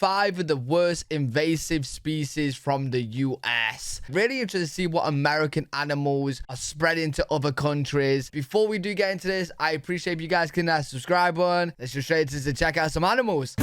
5 of the worst invasive species from the US. Really interested to see what American animals are spreading to other countries. Before we do get into this, I appreciate if you guys can that subscribe button. Let's just straight to check out some animals.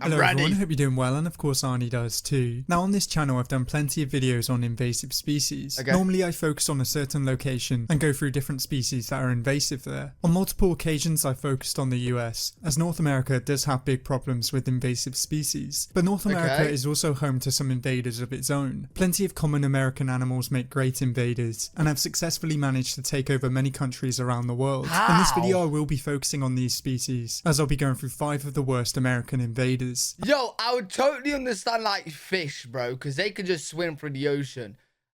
Hello everyone, hope you're doing well, and of course Arnie does too. Now on this channel I've done plenty of videos on invasive species. Normally I focus on a certain location and go through different species that are invasive there. On multiple occasions I focused on the US, as North America does have big problems with invasive species. But North America is also home to some invaders of its own. Plenty of common American animals make great invaders, and have successfully managed to take over many countries around the world. How? In this video I will be focusing on these species, as I'll be going through 5 of the worst American invaders. Yo, I would totally understand like fish, bro, because they could just swim through the ocean.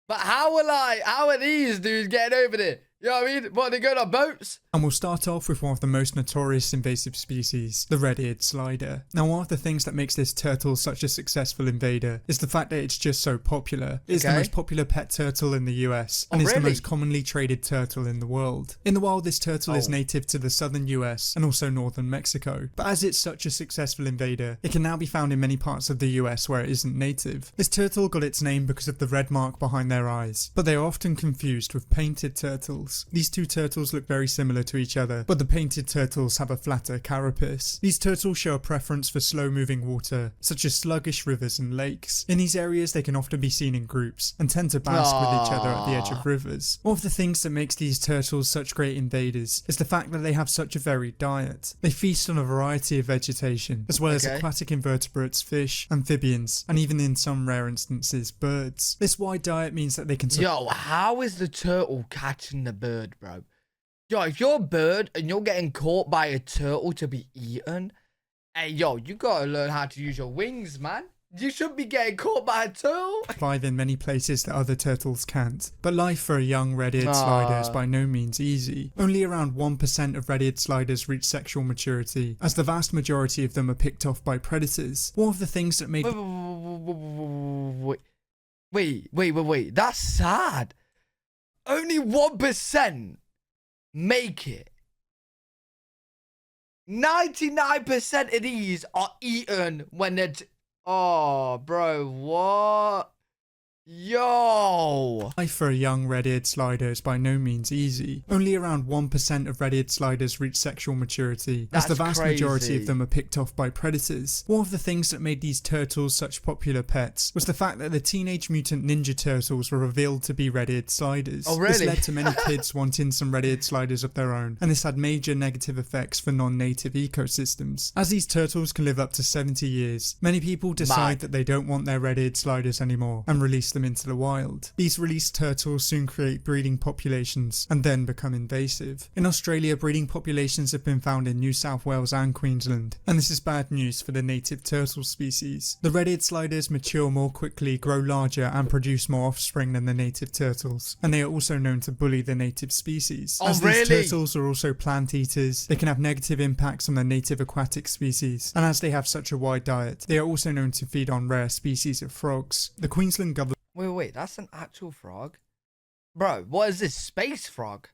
But how are these dudes getting over there? You know what I mean? What, they go on boats? And we'll start off with one of the most notorious invasive species, the red-eared slider. Now one of the things that makes this turtle such a successful invader is the fact that it's just so popular. It's the most popular pet turtle in the US, and is the most commonly traded turtle in the world. In the wild, this turtle is native to the southern US and also northern Mexico. But as it's such a successful invader, it can now be found in many parts of the US where it isn't native. This turtle got its name because of the red mark behind their eyes, but they are often confused with painted turtles. These two turtles look very similar to each other, but the painted turtles have a flatter carapace. These turtles show a preference for slow-moving water, such as sluggish rivers and lakes. In these areas, they can often be seen in groups, and tend to bask with each other at the edge of rivers. One of the things that makes these turtles such great invaders is the fact that they have such a varied diet. They feast on a variety of vegetation, as well as aquatic invertebrates, fish, amphibians, and even in some rare instances, birds. This wide diet means that they can... Yo, how is the turtle catching the bird, bro? Yo, if you're a bird and you're getting caught by a turtle to be eaten, hey, yo, you gotta learn how to use your wings, man. You shouldn't be getting caught by a turtle. Survive in many places that other turtles can't. But life for a young red-eared slider is by no means easy. Only around 1% of red-eared sliders reach sexual maturity, as the vast majority of them are picked off by predators. One of the things that make... Wait. That's sad. Only 1% make it. 99% of these are eaten when they're... Oh, bro, what? Yo! Life for a young red-eared slider is by no means easy. Only around 1% of red-eared sliders reach sexual maturity, as the vast majority of them are picked off by predators. One of the things that made these turtles such popular pets was the fact that the Teenage Mutant Ninja Turtles were revealed to be red-eared sliders. Oh, really? This led to many kids wanting some red-eared sliders of their own, and this had major negative effects for non-native ecosystems. As these turtles can live up to 70 years, many people decide that they don't want their red-eared sliders anymore and release them into the wild. These released turtles soon create breeding populations and then become invasive. In Australia, breeding populations have been found in New South Wales and Queensland, and this is bad news for the native turtle species. The red-eared sliders mature more quickly, grow larger, and produce more offspring than the native turtles, and they are also known to bully the native species. As these turtles are also plant eaters, they can have negative impacts on the native aquatic species, and as they have such a wide diet, they are also known to feed on rare species of frogs. The Queensland government... Wait, that's an actual frog? Bro, what is this, space frog?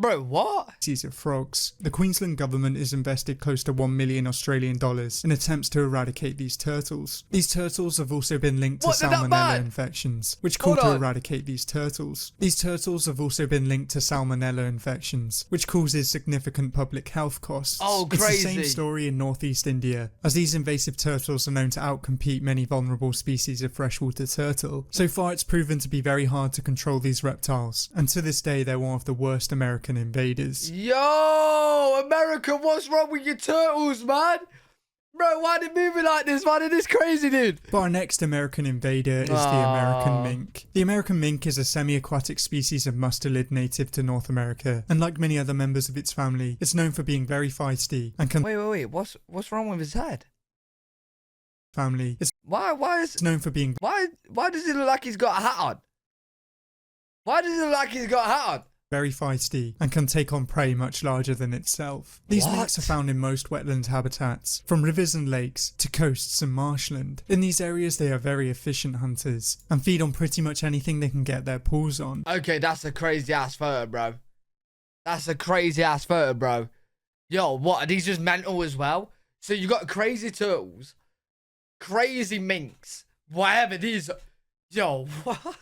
Bro, what? Species of frogs. The Queensland government has invested close to $1 million Australian in attempts to eradicate these turtles. These turtles have also been linked to salmonella infections, which cause to eradicate these turtles. These turtles have also been linked to salmonella infections, which causes significant public health costs. Oh, crazy. It's the same story in northeast India, as these invasive turtles are known to outcompete many vulnerable species of freshwater turtle. So far, it's proven to be very hard to control these reptiles, and to this day, they're one of the worst American invaders. Yo, America, what's wrong with your turtles, man? Bro, why are they moving like this, man? It is crazy, dude. But our next American invader is the American mink. The American mink is a semi-aquatic species of mustelid native to North America, and like many other members of its family, it's known for being very feisty and can... Wait, what's wrong with his head? Family. Why is... It's known for being... Why does he look like he's got a hat on? Why does he look like he's got a hat on? very feisty and can take on prey much larger than itself. These What? minks are found in most wetland habitats, from rivers and lakes to coasts and marshland. In these areas they are very efficient hunters and feed on pretty much anything they can get their paws on. Okay, that's a crazy ass photo, bro. That's a crazy ass photo, bro. Yo, what? Are these just mental as well? So you got crazy turtles, crazy minks, whatever these. Yo, what?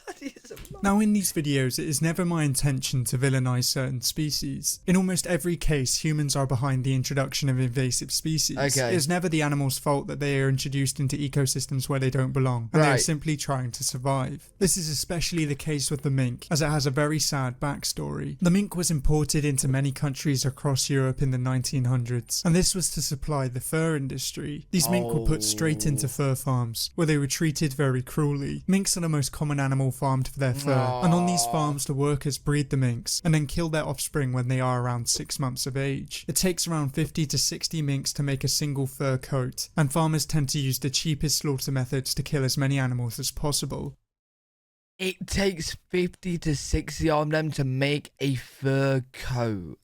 Now in these videos it is never my intention to villainize certain species. In almost every case humans are behind the introduction of invasive species. Okay. It is never the animal's fault that they are introduced into ecosystems where they don't belong and they are simply trying to survive. This is especially the case with the mink, as it has a very sad backstory. The mink was imported into many countries across Europe in the 1900s, and this was to supply the fur industry. These mink were put straight into fur farms where they were treated very cruelly. Minks are the most common animal farmed for their fur, and on these farms the workers breed the minks and then kill their offspring when they are around 6 months of age. It takes around 50 to 60 minks to make a single fur coat, and farmers tend to use the cheapest slaughter methods to kill as many animals as possible. It takes 50 to 60 of them to make a fur coat.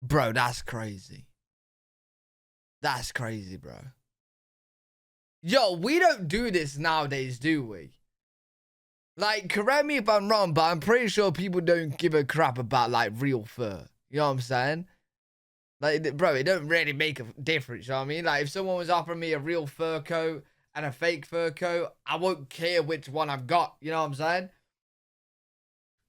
Bro, that's crazy. That's crazy, bro. Yo, we don't do this nowadays, do we? Like, correct me if I'm wrong, but I'm pretty sure people don't give a crap about, like, real fur. You know what I'm saying? Like, bro, it don't really make a difference, you know what I mean? Like, if someone was offering me a real fur coat and a fake fur coat, I won't care which one I've got. You know what I'm saying?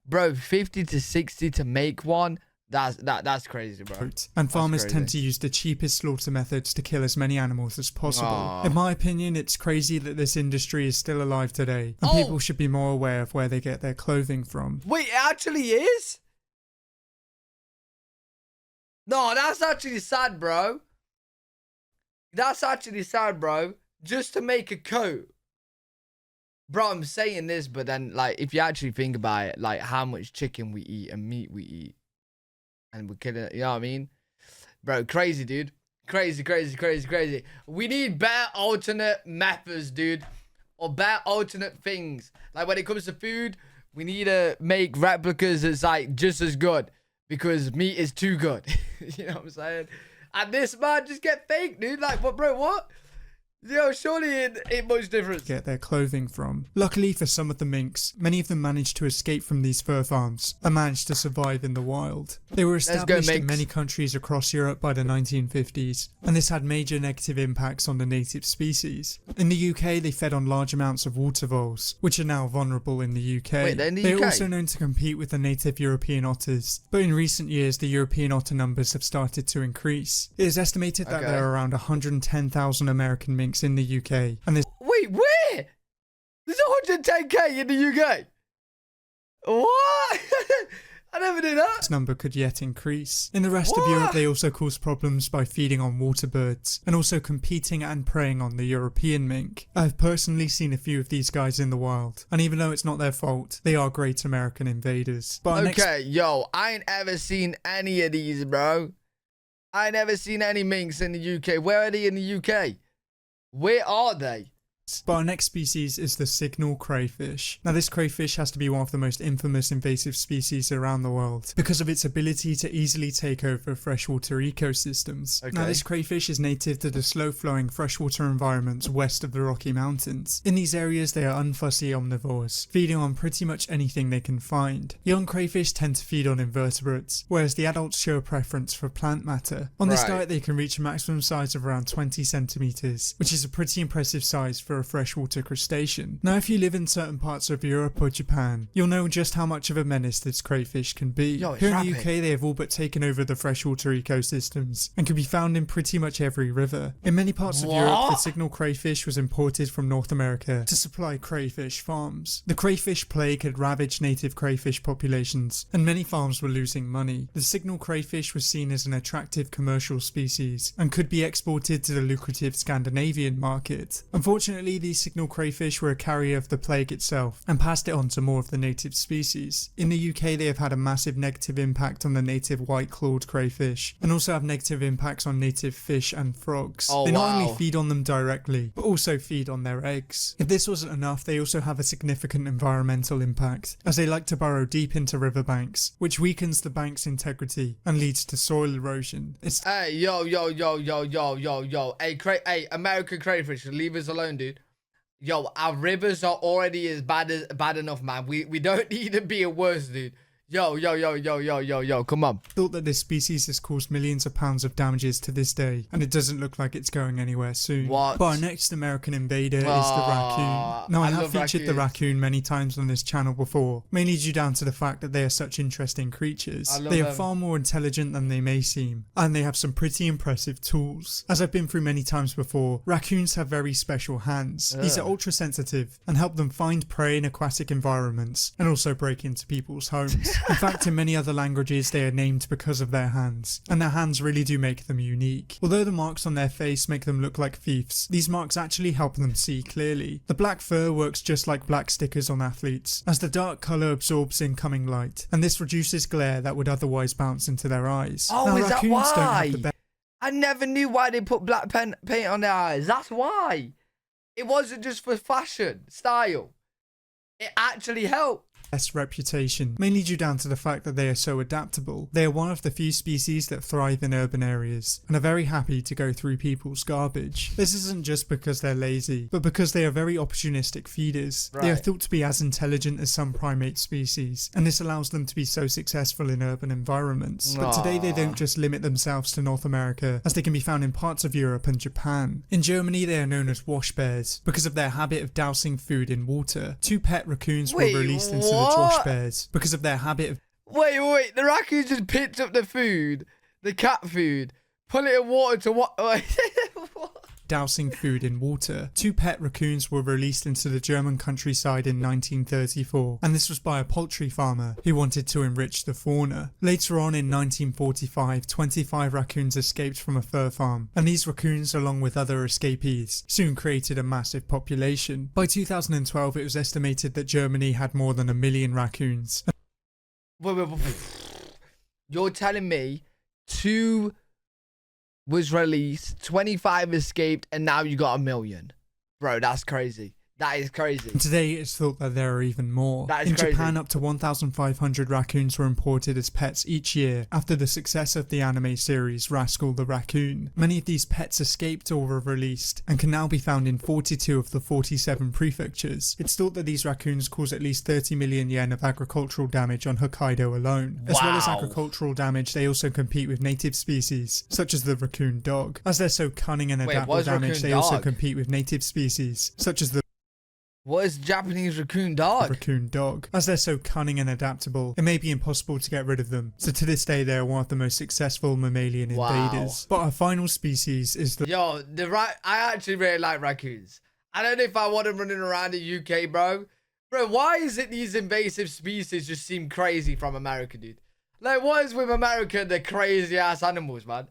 Bro, 50 to 60 to make one. That's crazy, bro. And farmers tend to use the cheapest slaughter methods to kill as many animals as possible. In my opinion, it's crazy that this industry is still alive today, and people should be more aware of where they get their clothing from. Wait, it actually is? No, that's actually sad, bro. That's actually sad, bro. Just to make a coat. Bro, I'm saying this, but then, like, if you actually think about it, like, how much chicken we eat and meat we eat. And we're killing it, you know what I mean? Bro, crazy, dude. Crazy, crazy, crazy, crazy. We need better alternate methods, dude. Or better alternate things. Like, when it comes to food, we need to make replicas that's, like, just as good. Because meat is too good. You know what I'm saying? And this, man, just get fake, dude. Like, what, bro, what? Yo, surely it much difference. Get their clothing from. Luckily for some of the minks, many of them managed to escape from these fur farms and managed to survive in the wild. They were established in many countries across Europe by the 1950s, and this had major negative impacts on the native species. In the UK, they fed on large amounts of water voles, which are now vulnerable in the UK. Wait, they're in the They're UK? also known to compete with the native European otters, but in recent years, the European otter numbers have started to increase. It is estimated that there are around 110,000 American minks in the UK, and there's Wait, where? There's 110k in the UK. What? I never knew that. This number could yet increase. In the rest of Europe, they also cause problems by feeding on water birds and also competing and preying on the European mink. I've personally seen a few of these guys in the wild, and even though it's not their fault, they are great American invaders. But okay, yo, I ain't ever seen any of these, bro. I ain't never seen any minks in the UK. Where are they in the UK? Where are they? But our next species is the signal crayfish. Now this crayfish has to be one of the most infamous invasive species around the world because of its ability to easily take over freshwater ecosystems. Now this crayfish is native to the slow flowing freshwater environments west of the Rocky Mountains. In these areas they are unfussy omnivores, feeding on pretty much anything they can find. Young crayfish tend to feed on invertebrates, whereas the adults show a preference for plant matter. On this diet they can reach a maximum size of around 20 centimeters, which is a pretty impressive size for a freshwater crustacean. Now if you live in certain parts of Europe or Japan, you'll know just how much of a menace this crayfish can be. Here in the UK they have all but taken over the freshwater ecosystems and can be found in pretty much every river. In many parts of Europe the signal crayfish was imported from North America to supply crayfish farms. The crayfish plague had ravaged native crayfish populations and many farms were losing money. The signal crayfish was seen as an attractive commercial species and could be exported to the lucrative Scandinavian market. Unfortunately Ultimately, these signal crayfish were a carrier of the plague itself and passed it on to more of the native species. In the UK, they have had a massive negative impact on the native white-clawed crayfish and also have negative impacts on native fish and frogs. They not only feed on them directly, but also feed on their eggs. If this wasn't enough, they also have a significant environmental impact, as they like to burrow deep into riverbanks, which weakens the bank's integrity and leads to soil erosion. Hey, yo. Hey, American crayfish, leave us alone, dude. Yo, our rivers are already bad enough, man. We don't need to be worse, dude. Yo, come on. Thought that this species has caused millions of pounds of damages to this day, and it doesn't look like it's going anywhere soon. What? But our next American invader is the raccoon. Now, I have featured the raccoon many times on this channel before, mainly due down to the fact that they are such interesting creatures. They are far more intelligent than they may seem, and they have some pretty impressive tools. As I've been through many times before, raccoons have very special hands. These are ultra sensitive and help them find prey in aquatic environments and also break into people's homes. In fact, in many other languages, they are named because of their hands, and their hands really do make them unique. Although the marks on their face make them look like thieves, these marks actually help them see clearly. The black fur works just like black stickers on athletes, as the dark colour absorbs incoming light, and this reduces glare that would otherwise bounce into their eyes. Oh, now, is that why? don't have the best. I never knew why they put black paint on their eyes. That's why. It wasn't just for fashion, style. It actually helped. Reputation, mainly due down to the fact that they are so adaptable. They are one of the few species that thrive in urban areas and are very happy to go through people's garbage. This isn't just because they're lazy, but because they are very opportunistic feeders. They are thought to be as intelligent as some primate species, and this allows them to be so successful in urban environments. But today they don't just limit themselves to North America, as they can be found in parts of Europe and Japan. In Germany, they are known as wash bears because of their habit of dousing food in water. 2 pet raccoons were released into the Josh bears because of their habit of wait, the raccoon just picked up the food, the cat food, put it in water to what? Dousing food in water. 2 pet raccoons were released into the German countryside in 1934, and this was by a poultry farmer who wanted to enrich the fauna. Later on in 1945, 25 raccoons escaped from a fur farm, and these raccoons, along with other escapees, soon created a massive population. By 2012, it was estimated that Germany had more than 1 million raccoons. Wait. You're telling me 2 was released, 25 escaped, and now you got 1 million? Bro, that's crazy. That is crazy. Today, it's thought that there are even more. In Japan, up to 1,500 raccoons were imported as pets each year after the success of the anime series Rascal the Raccoon. Many of these pets escaped or were released and can now be found in 42 of the 47 prefectures. It's thought that these raccoons cause at least 30 million yen of agricultural damage on Hokkaido alone. As well as agricultural damage, they also compete with native species, such as the raccoon dog. As they're so cunning and adaptable damage, they also compete with native species, such as the What is Japanese raccoon dog? Raccoon dog. As they're so cunning and adaptable, it may be impossible to get rid of them. So to this day, they are one of the most successful mammalian invaders. But our final species is the... Yo, I actually really like raccoons. I don't know if I want them running around the UK, bro. Bro, why is it these invasive species just seem crazy from America, dude? Like, what is with America and the crazy-ass animals, man?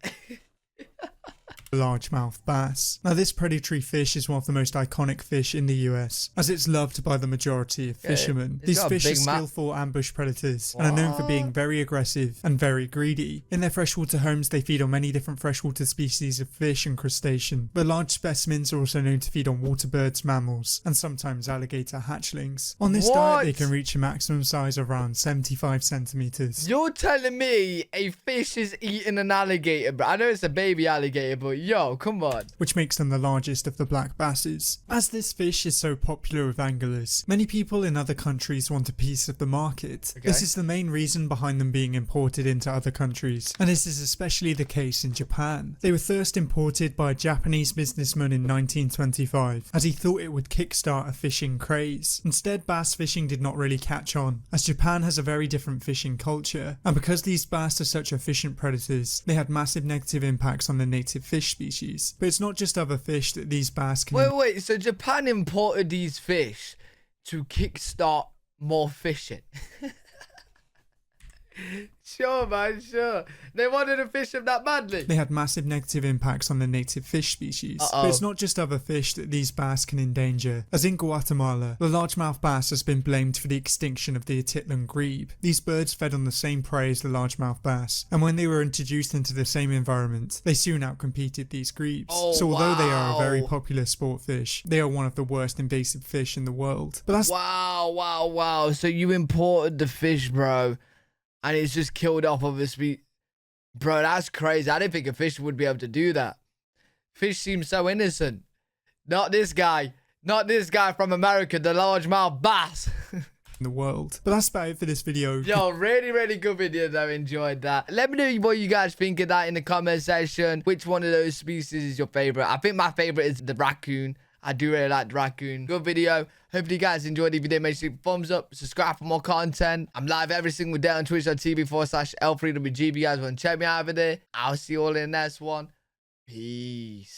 largemouth bass. Now this predatory fish is one of the most iconic fish in the US, as it's loved by the majority of fishermen. These fish are skillful ambush predators and are known for being very aggressive and very greedy. In their freshwater homes they feed on many different freshwater species of fish and crustacean, but large specimens are also known to feed on water birds, mammals, and sometimes alligator hatchlings. On this diet they can reach a maximum size of around 75 centimeters. You're telling me a fish is eating an alligator, bro? I know it's a baby alligator, but yo, come on. Which makes them the largest of the black basses. As this fish is so popular with anglers, many people in other countries want a piece of the market. This is the main reason behind them being imported into other countries, and this is especially the case in Japan. They were first imported by a Japanese businessman in 1925, as he thought it would kickstart a fishing craze. Instead, bass fishing did not really catch on, as Japan has a very different fishing culture, and because these bass are such efficient predators, they had massive negative impacts on the native fish species. But it's not just other fish that these bass can... Wait, so Japan imported these fish to kickstart more fishing? Sure, man, sure. They wanted to fish them that badly. They had massive negative impacts on the native fish species. But it's not just other fish that these bass can endanger. As in Guatemala, the largemouth bass has been blamed for the extinction of the Atitlan grebe. These birds fed on the same prey as the largemouth bass, and when they were introduced into the same environment, they soon outcompeted these grebes. So although they are a very popular sport fish, they are one of the worst invasive fish in the world. But that's wow. So you imported the fish, bro, and it's just killed off of a species. Bro, that's crazy. I didn't think a fish would be able to do that. Fish seems so innocent. Not this guy. Not this guy from America, the largemouth bass. in the world. But that's about it for this video. Yo, really good video though. Enjoyed that. Let me know what you guys think of that in the comment section. Which one of those species is your favorite? I think my favorite is the raccoon. I do really like the raccoon. Good video. Hopefully you guys enjoyed the video. Make sure you leave a thumbs up, subscribe for more content. I'm live every single day on twitch.tv/L3WG. If you guys want to check me out over there, I'll see you all in the next one. Peace.